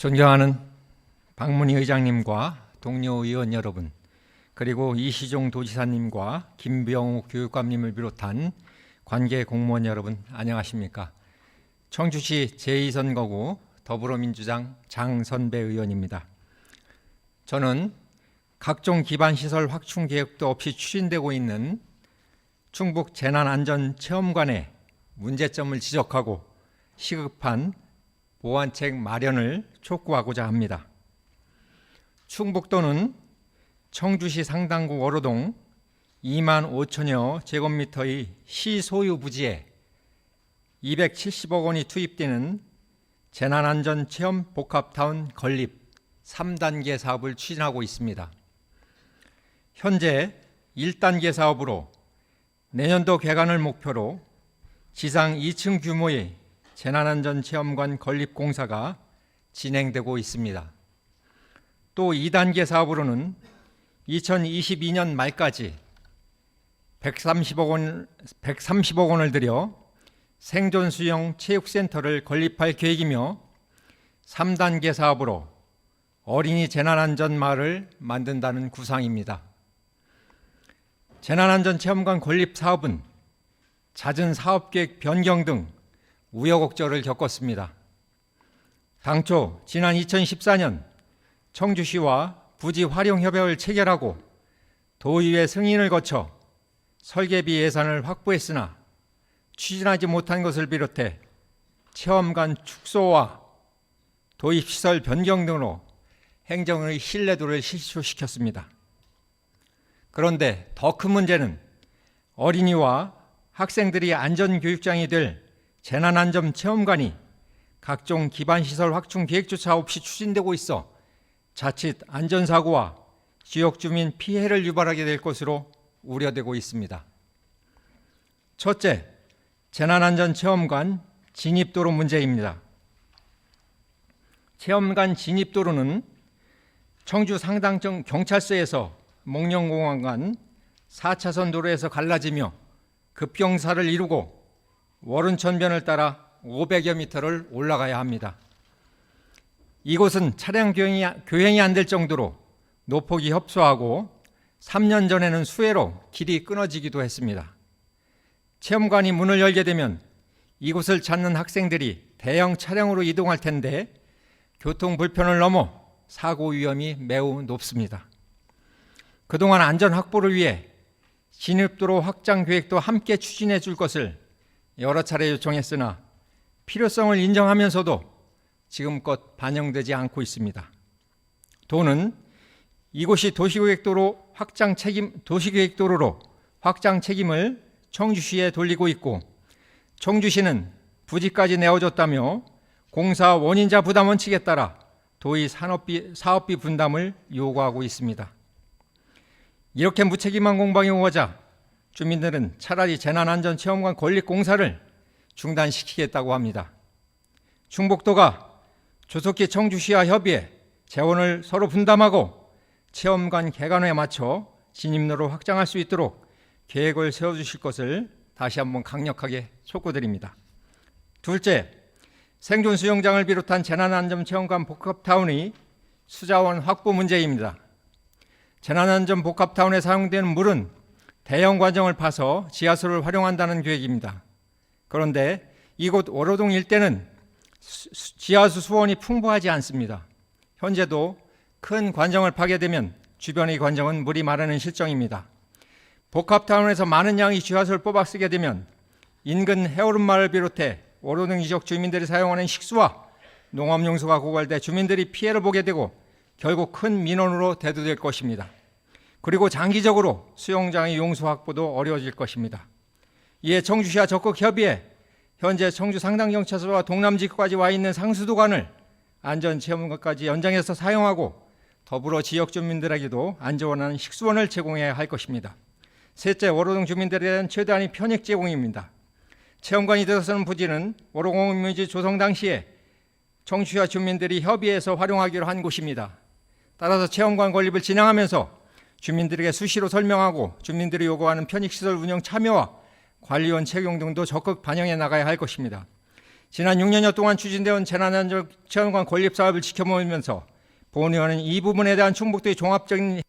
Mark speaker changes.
Speaker 1: 존경하는 박문희 의장님과 동료 의원 여러분, 그리고 이시종 도지사님과 김병욱 교육감님을 비롯한 관계 공무원 여러분, 안녕하십니까? 청주시 제2선거구 더불어민주당 장선배 의원입니다. 저는 각종 기반시설 확충 계획도 없이 추진되고 있는 충북 재난안전체험관의 문제점을 지적하고 시급한 보완책 마련을 촉구하고자 합니다. 충북도는 청주시 상당구 월호동 2만 5천여 제곱미터의 시소유 부지에 270억 원이 투입되는 재난안전체험 복합타운 건립 3단계 사업을 추진하고 있습니다. 현재 1단계 사업으로 내년도 개관을 목표로 지상 2층 규모의 재난안전체험관 건립 공사가 진행되고 있습니다. 또 2단계 사업으로는 2022년 말까지 130억 원을 들여 생존수영 체육센터를 건립할 계획이며 3단계 사업으로 어린이 재난안전마을을 만든다는 구상입니다. 재난안전체험관 건립 사업은 잦은 사업계획 변경 등 우여곡절을 겪었습니다. 당초 지난 2014년 청주시와 부지 활용 협약을 체결하고 도의회 승인을 거쳐 설계비 예산을 확보했으나 추진하지 못한 것을 비롯해 체험관 축소와 도입시설 변경 등으로 행정의 신뢰도를 실추시켰습니다. 그런데 더 큰 문제는 어린이와 학생들이 안전교육장이 될 재난안전체험관이 각종 기반시설 확충 계획조차 없이 추진되고 있어 자칫 안전사고와 지역주민 피해를 유발하게 될 것으로 우려되고 있습니다. 첫째, 재난안전체험관 진입도로 문제입니다. 체험관 진입도로는 청주 상당정 경찰서에서 목련공원간 4차선 도로에서 갈라지며 급경사를 이루고 월운천변을 따라 500여 미터를 올라가야 합니다. 이곳은 차량 교행이 안 될 정도로 노폭이 협소하고 3년 전에는 수해로 길이 끊어지기도 했습니다. 체험관이 문을 열게 되면 이곳을 찾는 학생들이 대형 차량으로 이동할 텐데 교통 불편을 넘어 사고 위험이 매우 높습니다. 그동안 안전 확보를 위해 진입도로 확장 계획도 함께 추진해 줄 것을 여러 차례 요청했으나 필요성을 인정하면서도 지금껏 반영되지 않고 있습니다. 도는 이곳이 도시계획도로 확장 책임을 청주시에 돌리고 있고 청주시는 부지까지 내어줬다며 공사 원인자 부담 원칙에 따라 도의 사업비 분담을 요구하고 있습니다. 이렇게 무책임한 공방이 오가자 주민들은 차라리 재난안전체험관 건립 공사를 중단시키겠다고 합니다. 충북도가 조속히 청주시와 협의해 재원을 서로 분담하고 체험관 개관에 맞춰 진입로를 확장할 수 있도록 계획을 세워주실 것을 다시 한번 강력하게 촉구드립니다. 둘째, 생존 수영장을 비롯한 재난안전체험관 복합타운의 수자원 확보 문제입니다. 재난안전 복합타운에 사용되는 물은 대형 관정을 파서 지하수를 활용한다는 계획입니다. 그런데 이곳 월호동 일대는 지하수 수원이 풍부하지 않습니다. 현재도 큰 관정을 파게 되면 주변의 관정은 물이 마르는 실정입니다. 복합타운에서 많은 양의 지하수를 뽑아 쓰게 되면 인근 해오름마을을 비롯해 월호동 지역 주민들이 사용하는 식수와 농업용수가 고갈돼 주민들이 피해를 보게 되고 결국 큰 민원으로 대두될 것입니다. 그리고 장기적으로 수영장의 용수 확보도 어려워질 것입니다. 이에 청주시와 적극 협의해 현재 청주 상당경찰서와 동남지구까지 와 있는 상수도관을 안전체험관까지 연장해서 사용하고 더불어 지역 주민들에게도 안전한 식수원을 제공해야 할 것입니다. 셋째, 월호동 주민들에 대한 최대한의 편익 제공입니다. 체험관이 들어서는 부지는 월호동 묘지 조성 당시에 청주시와 주민들이 협의해서 활용하기로 한 곳입니다. 따라서 체험관 건립을 진행하면서 주민들에게 수시로 설명하고 주민들이 요구하는 편익시설 운영 참여와 관리원 채용 등도 적극 반영해 나가야 할 것입니다. 지난 6년여 동안 추진되어 온 재난안전관 건립 사업을 지켜보면서 본 의원은 이 부분에 대한 충북도의 종합적인